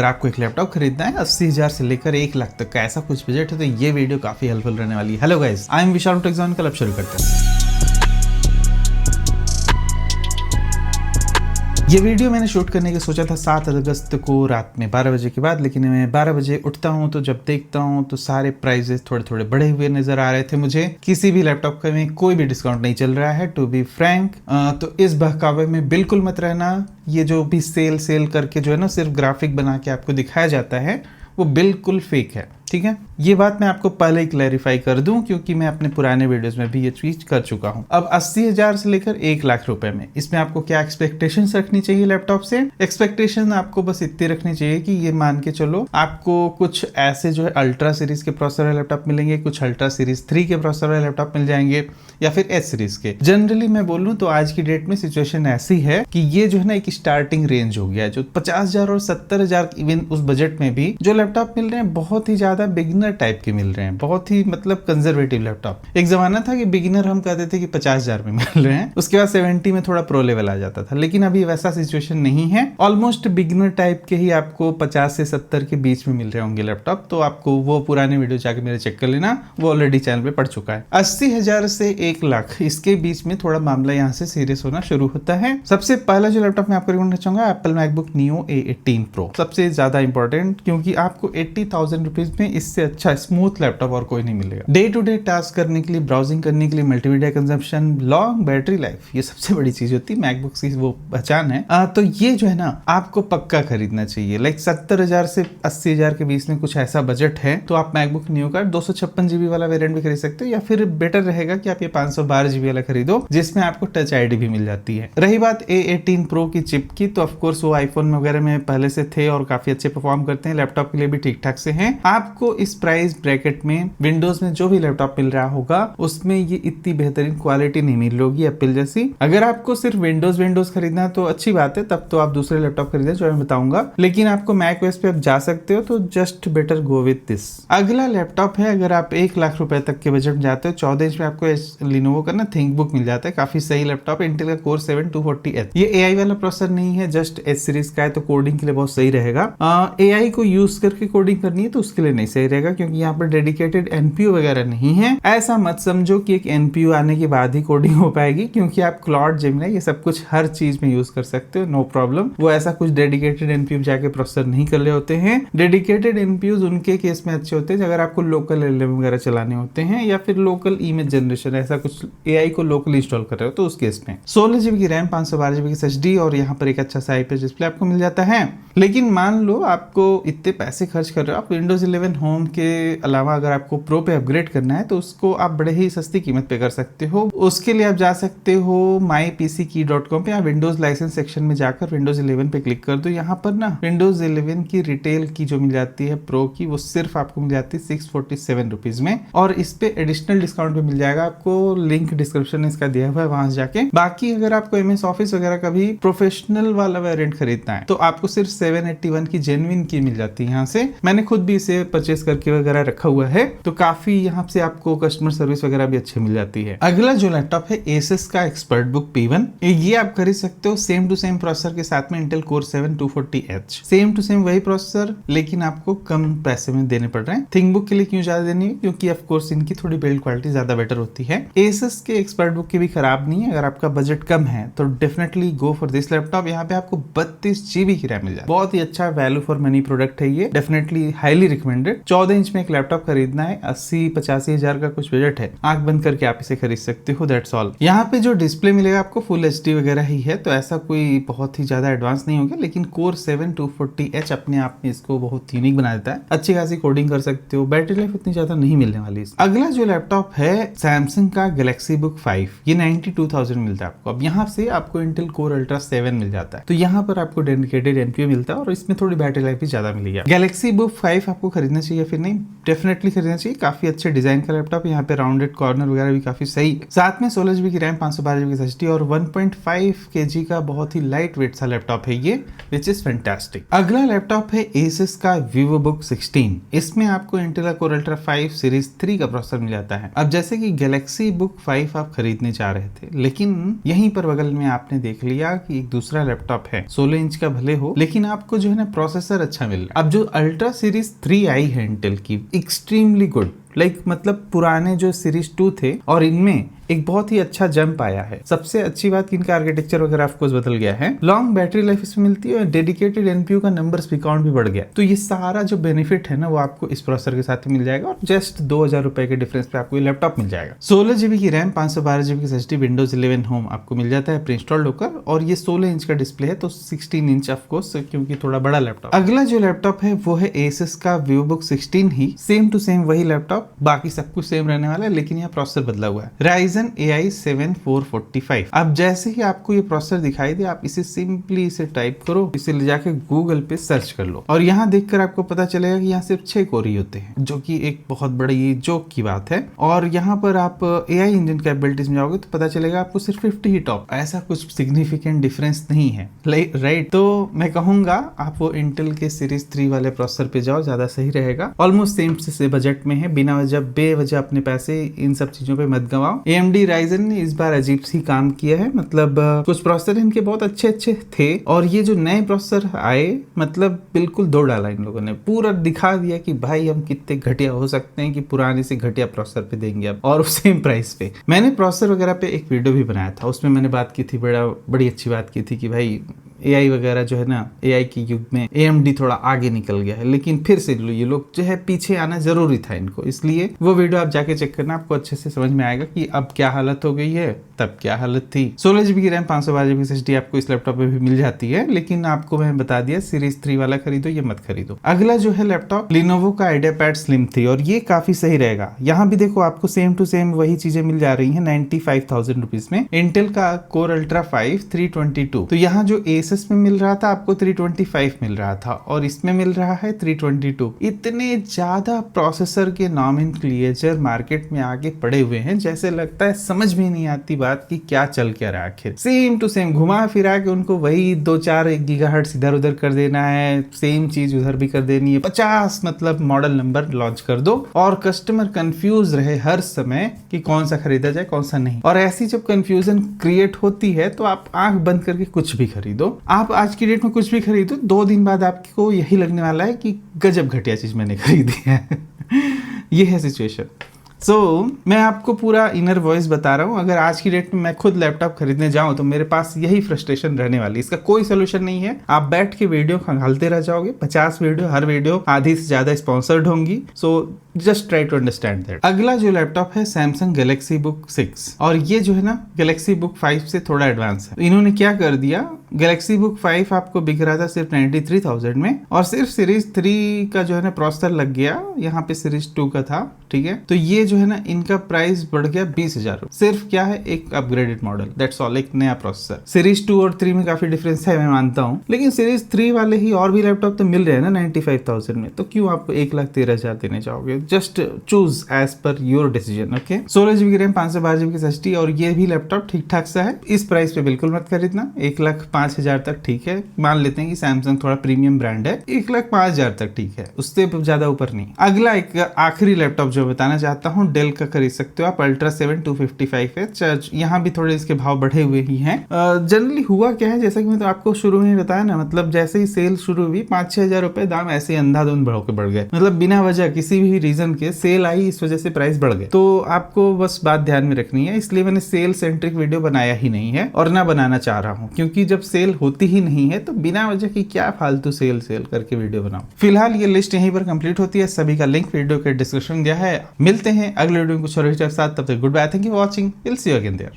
अगर आपको एक लैपटॉप खरीदना है 80,000 से लेकर 1 लाख तक का ऐसा कुछ बजट है तो ये वीडियो काफी हेल्पफुल रहने वाली है। Hello guys, I am Vishal tax on. कल अब शुरू करते हैं। ये वीडियो मैंने शूट करने की सोचा था 7 अगस्त को रात में 12 बजे के बाद, लेकिन मैं 12 बजे उठता हूँ तो जब देखता हूँ तो सारे प्राइजेस थोड़े थोड़े बढ़े हुए नजर आ रहे थे मुझे। किसी भी लैपटॉप का में कोई भी डिस्काउंट नहीं चल रहा है टू बी फ्रैंक। तो इस बहकावे में बिल्कुल मत रहना। ये जो भी सेल करके जो है ना सिर्फ ग्राफिक बना के आपको दिखाया जाता है वो बिल्कुल फेक है, ठीक है। ये बात मैं आपको पहले ही क्लैरिफाई कर दूं क्योंकि मैं अपने पुराने वीडियोस में भी ये चीज कर चुका हूं। अब 80,000 से लेकर 1 लाख रुपए में इसमें आपको क्या एक्सपेक्टेशंस रखनी चाहिए लैपटॉप से? एक्सपेक्टेशन आपको बस इतनी रखनी चाहिए कि ये मान के चलो आपको कुछ ऐसे जो है अल्ट्रा सीरीज के प्रोसेसर वाले लैपटॉप मिलेंगे, कुछ अल्ट्रा सीरीज 3 के प्रोसेसर वाले लैपटॉप मिल जाएंगे या फिर एच सीरीज के। जनरली मैं बोलूं तो आज की डेट में सिचुएशन ऐसी है कि ये जो है ना एक स्टार्टिंग रेंज हो गया है, जो 50,000 और 70,000 इवन उस बजट में भी जो लैपटॉप मिल रहे हैं बहुत ही ज्यादा बिगिनर टाइप के मिल रहे हैं, बहुत ही मतलब कंजर्वेटिव लैपटॉप। एक जमाना था कि बिगिनर हम कहते थे कि 50,000 में मिल रहे हैं, उसके बाद 70 में थोड़ा प्रो लेवल आ जाता था, लेकिन अभी वैसा सिचुएशन नहीं है। ऑलमोस्ट बिगिनर टाइप के ही आपको 50 से 70 के बीच में मिल रहे होंगे लैपटॉप। तो आपको वो पुराने वीडियो जाके मेरे चेक कर लेना, वो ऑलरेडी चैनल पे पड़ चुका है। 80,000 से 1 लाख इसके बीच में थोड़ा मामला यहाँ से सीरियस होना शुरू होता है। सबसे पहला जो लैपटॉप मैं आपको रिकमेंड करना चाहूंगा Apple MacBook neo A18 pro, सबसे ज्यादा इंपॉर्टेंट, क्योंकि आपको 80,000 रुपीज में इससे अच्छा स्मूथ लैपटॉप और कोई नहीं मिलेगा। डे टू डे टास्क करने के लिए, ब्राउजिंग करने के लिए, multimedia consumption, long battery life, ये सबसे बड़ी चीज होती है मैकबुक की, वो पहचान है। तो ये जो है ना आपको पक्का खरीदना चाहिए। लाइक 70,000 से 80,000 के बीच में कुछ ऐसा बजट है तो आप मैकबुक नियो का 256 GB वाला वेरिएंट भी खरीद सकते हो, या फिर बेटर रहेगा कि आप ये 512 GB वाला खरीदो जिसमें आपको टच आईडी भी मिल जाती है। रही बात A18 प्रो की चिप की, तो ऑफकोर्स वो आईफोन वगैरह में पहले से थे और काफी अच्छे परफॉर्म करते हैं, लैपटॉप के लिए भी ठीक ठाक से हैं। आपको इस प्राइस ब्रैकेट में विंडोज में जो भी लैपटॉप मिल रहा होगा उसमें ये इतनी बेहतरीन क्वालिटी नहीं मिल रही एप्पल जैसी। अगर आपको सिर्फ विंडोज खरीदना है तो अच्छी बात है, तब तो आप दूसरे लैपटॉप खरीदें जो मैं बताऊंगा, लेकिन आपको मैक ओएस पे आप जा सकते हो तो just better go with this. अगला लैपटॉप है, अगर आप 1 लाख रुपए तक के बजट में जाते हो, 14 इंच में आपको लिनोवो का ना थिंकबुक मिल जाता है, काफी सही लैपटॉप है, इंटेल का कोर 7 240H। ये AI वाला प्रोसेसर नहीं है, जस्ट एच सीरीज का है, तो कोडिंग के लिए बहुत सही रहेगा। AI को यूज करके कोडिंग करनी है तो उसके लिए नहीं सही रहेगा, क्योंकि यहाँ पर डेडिकेटेड NPU वगैरह नहीं है। ऐसा मत समझो कि एक NPU आने के बाद ही कोडिंग हो पाएगी, क्योंकि आप क्लॉड, जेमिनी, ये सब कुछ हर चीज में यूज कर सकते हो, नो प्रॉब्लम। वो ऐसा कुछ डेडिकेटेड NPU जाके प्रोसेसर नहीं कर रहे होते हैं। डेडिकेटेड NPUs उनके केस में अच्छे होते हैं अगर आपको लोकल LLM वगैरह चलाने होते हैं, या फिर लोकल इमेज जनरेशन, ऐसा कुछ AI को लोकल इंस्टॉल कर रहे हो तो उस केस में 16 GB की रैम, 512 GB की SSD और यहाँ पर एक अच्छा सा IPS डिस्प्ले आपको मिल जाता है। लेकिन मान लो आपको इतने पैसे खर्च कर रहे हो, आप विंडोज 11 होम के अलावा अगर आपको प्रो पे अपग्रेड करना है तो उसको आप बड़े ही सस्ती कीमत पे कर सकते हो। उसके लिए आप जा सकते हो mypckey.com पे, या विंडोज लाइसेंस सेक्शन में जाकर विंडोज 11 पे क्लिक कर दो। यहाँ पर ना विंडोज 11 की रिटेल की जो मिल जाती है प्रो की, वो सिर्फ आपको मिल जाती है 647 रुपीज में, और इस पे एडिशनल डिस्काउंट भी मिल जाएगा आपको, लिंक डिस्क्रिप्शन में इसका दिया हुआ है, वहां से जाके। बाकी अगर आपको MS ऑफिस वगैरह का भी प्रोफेशनल वाला वेरिएंट खरीदना है तो आपको सिर्फ 781 की जेन्युइन की मिल जाती है यहाँ से। मैंने खुद भी इसे परचेस करके वगैरह रखा हुआ है, तो काफी यहाँ से आपको कस्टमर सर्विस वगैरह भी अच्छी मिल जाती है। अगला जो लैपटॉप है Asus का एक्सपर्ट बुक P1, ये आप खरीद सकते हो सेम टू सेम प्रोसेसर के साथ में, Intel core 7 240H, same to same वही प्रोसेसर, लेकिन आपको कम पैसे में देने पड़ रहे हैं। थिंकबुक के लिए क्यों ज्यादा देनी है? क्योंकि ऑफ कोर्स इनकी थोड़ी बिल्ड क्वालिटी ज्यादा बेटर होती है। Asus के एक्सपर्ट बुक की भी खराब नहीं है। अगर आपका बजट कम है तो definitely go for this laptop. यहाँ पे आपको 32 GB की रैम मिल जाती है, बहुत ही अच्छा वैल्यू फॉर मनी प्रोडक्ट है ये, डेफिनेटली हाईली रिकमेंडेड। 14 इंच में एक लैपटॉप खरीदना है, 80-85 हजार का कुछ बजट है, आंख बंद करके आप इसे खरीद सकते हो, दैट्स ऑल। यहाँ पे जो डिस्प्ले मिलेगा आपको फुल HD वगैरह ही है, तो ऐसा कोई बहुत ही ज्यादा एडवांस नहीं होगा, लेकिन कोर 7 240H अपने आप में इसको बहुत यूनिक बना देता है। अच्छी खासी कोडिंग कर सकते हो, बैटरी लाइफ उतनी ज्यादा नहीं मिलने वाली। अगला जो लैपटॉप है सैमसंग का गैलेक्सी बुक 5, ये 92,000 मिलता है आपको। अब यहाँ से आपको इंटेल कोर अल्ट्रा 7 मिल जाता है, तो यहाँ पर आपको डेडिकेटेड NPU मिलता है और इसमें थोड़ी बैटरी लाइफ भी ज्यादा मिलेगी। गैलेक्सी बुक 5 आपको खरीदने खरीदना चाहिए फिर नहीं, डेफिनेटली खरीदना चाहिए। काफी अच्छे डिजाइन का लैपटॉप, यहाँ पे राउंडेड कॉर्नर वगैरह भी काफी सही है। साथ में 16 GB की रैम, 512 GB की एसएसडी और 1.5 kg का बहुत ही लाइट वेट सा लैपटॉप है ये, विच इज फैंटास्टिक। अगला लैपटॉप है Asus का VivoBook 16। इसमें आपको Intel Core Ultra 5 सीरीज 3 का प्रोसेसर मिल जाता है। अब जैसे कि Galaxy Book 5 आप खरीदने जा रहे थे, लेकिन यहीं पर बगल में आपने देख लिया कि एक दूसरा लैपटॉप है 16 इंच का भले हो, लेकिन आपको जो है ना प्रोसेसर अच्छा मिल रहा है। अब जो अल्ट्रा सीरीज 3 आई है इंटेल की, एक्सट्रीमली गुड, मतलब पुराने जो सीरीज 2 थे और इनमें एक बहुत ही अच्छा जंप आया है। सबसे अच्छी बात कि इनका आर्किटेक्चर वगैरह ऑफ कोर्स बदल गया है, लॉन्ग बैटरी लाइफ इसमें मिलती है और डेडिकेटेड एनपीयू का नंबर काउंट भी बढ़ गया। तो ये सारा जो बेनिफिट है ना वो आपको इस प्रोसेसर के साथ मिल जाएगा और जस्ट 2000 रुपए के डिफरेंस पे आपको ये लैपटॉप मिल जाएगा। 16 GB की रैम, 512 GB की एसएसडी, विंडोज 11 होम आपको मिल जाता है प्री इंस्टॉल्ड होकर, और ये 16 इंच का डिस्प्ले है तो 16 इंच ऑफ कोर्स क्योंकि थोड़ा बड़ा लैपटॉप। अगला जो लैपटॉप है वो है Asus का VivoBook 16 ही, सेम टू सेम वही लैपटॉप, बाकी सब कुछ सेम रहने वाला है, लेकिन यहाँ प्रोसेसर बदला हुआ है। Ryzen AI 7445। अब जैसे ही आपको ये प्रोसेसर दिखाई दे, आप इसे सिंपली इसे टाइप करो, इसे ले जाके गूगल पे सर्च कर लो और यहाँ देखकर आपको पता चलेगा कि यहाँ सिर्फ 6 कोर ही होते हैं, जो कि एक बहुत बड़ी जोक की बात है। और यहाँ पर आप AI इंजन कैपेबिलिटीज में जाओगे तो पता चलेगा आपको सिर्फ 50 ही टॉप, ऐसा कुछ सिग्निफिकेंट डिफरेंस नहीं है, राइट। तो मैं कहूंगा आप वो इंटेल के सीरीज 3 वाले प्रोसेसर पे जाओ, ज्यादा सही रहेगा। ऑलमोस्ट सेम से बजट में है, बिना वजह बेवजह अपने पैसे इन सब चीजों पे मत गवाओ। AMD Ryzen ने इस बार अजीब सी काम किया है, कुछ प्रोसेसर इनके बहुत अच्छे थे और ये जो नए प्रोसेसर आए बिल्कुल दो डाला इन लोगों ने, पूरा दिखा दिया कि भाई हम कितने घटिया हो सकते हैं कि पुराने से घटिया प्रोसेसर पे देंगे अब, और सेम प्राइस पे। मैंने प्रोसेसर वगैरह पे एक वीडियो भी बनाया था, उसमें मैंने बात की थी, बड़ी अच्छी बात की थी कि भाई AI वगैरह जो है ना, AI के युग में AMD थोड़ा आगे निकल गया है, लेकिन फिर से ये लोग जो है पीछे आना जरूरी था इनको, इसलिए वो वीडियो आप जाके चेक करना, आपको अच्छे से समझ में आएगा कि अब क्या हालत हो गई है, तब क्या हालत थी। 16 GB की रैम, 512 GB की एसएसडी आपको इस लैपटॉप में भी मिल जाती है, लेकिन आपको मैं बता दिया सीरीज 3 वाला खरीदो, ये मत खरीदो। अगला जो है लैपटॉप Lenovo का IdeaPad Slim 3, और ये काफी सही रहेगा। यहाँ भी देखो आपको सेम टू सेम वही चीजें मिल जा रही है 95,000 रुपीज में। इंटेल का Core Ultra 5 322, तो यहाँ जो Asus में मिल रहा था आपको 325 मिल रहा था और इसमें मिल रहा है 322। इतने ज्यादा प्रोसेसर के नॉमेनक्लेचर मार्केट में आगे पड़े हुए हैं, जैसे लगता है समझ में नहीं आती बात कि क्या चल क्या रहा है। आखिर सेम टू सेम घुमा फिरा के उनको वही 2-4 गीगाहर्ट्ज इधर उधर कर देना है, सेम चीज उधर भी कर देनी है, 50 मॉडल नंबर लॉन्च कर दो और कस्टमर कंफ्यूज रहे हर समय कि कौन सा खरीदा जाए कौन सा नहीं। और ऐसी जब कंफ्यूजन क्रिएट होती है तो आप आंख बंद करके कुछ भी खरीदो। आप आज की डेट में कुछ भी खरीदो, 2 दिन बाद आपको यही लगने वाला है कि गजब घटिया चीज मैंने खरीदी है। ये है सिचुएशन। मैं आपको पूरा इनर वॉइस बता रहा हूँ, अगर आज की डेट में मैं खुद लैपटॉप खरीदने जाऊं तो मेरे पास यही फ्रस्ट्रेशन रहने वाली। इसका कोई सोल्यूशन नहीं है, आप बैठ के वीडियो खंगालते रह जाओगे, 50 वीडियो, हर वीडियो आधी से ज्यादा स्पॉन्सर्ड होंगी। Just try to understand that. अगला जो लैपटॉप है Samsung Galaxy Book 6, और ये जो है ना Galaxy Book 5 से थोड़ा एडवांस है। इन्होंने क्या कर दिया, Galaxy Book 5 आपको बिक रहा था सिर्फ 93,000 में, और सिर्फ सीरीज 3 का जो है ना प्रोसेसर लग गया, यहाँ पे सीरीज 2 का था, ठीक है। तो ये जो है ना इनका प्राइस बढ़ गया 20,000। सिर्फ क्या है, एक अपग्रेडेड मॉडल, दैट्स ऑल, एक नया प्रोसेसर। सीरीज 2 और 3 में काफी डिफरेंस है, मैं मानता हूँ, लेकिन सीरीज 3 वाले ही और भी लैपटॉप तो मिल रहे हैं ना 95,000 में, तो क्यों आपको 1,13,000 देने जाओगे। Just choose as per your decision, okay. 16 GB की रैम, 512 GB की एसएसडी, और ये भी लैपटॉप ठीक ठाक सा है। इस प्राइस पे बिल्कुल मत खरीदना, 1,05,000 तक ठीक है, मान लेते हैं कि सैमसंग थोड़ा प्रीमियम ब्रांड है, 1,05,000 तक ठीक है, उससे ज्यादा ऊपर नहीं। अगला एक आखिरी लैपटॉप जो बताना चाहता हूँ, डेल का खरीद सकते हो आप, Ultra 7 255H। यहाँ भी थोड़े इसके भाव बढ़े हुए ही हैं। जनरली हुआ क्या है, जैसा कि मैं तो आपको शुरू में बताया ना, जैसे ही सेल शुरू हुई 5-6 हजार रुपए दाम ऐसे अंधाधुंध बढ़ गए, बिना वजह किसी भी रीजन के सेल आई, इस वजह से प्राइस बढ़ गए। तो आपको बस बात ध्यान में रखनी है, इसलिए मैंने सेल सेंट्रिक वीडियो बनाया ही नहीं है और ना बनाना चाह रहा हूँ, क्योंकि जब सेल होती ही नहीं है तो बिना वजह की क्या फालतू सेल करके वीडियो बनाओ। फिलहाल ये लिस्ट यहीं पर कंप्लीट होती है, सभी का लिंक वीडियो के डिस्क्रिप्शन दिया है। मिलते हैं अगले वीडियो में कुछ और के साथ, तब तक good bye, thank you for watching, will see you again there.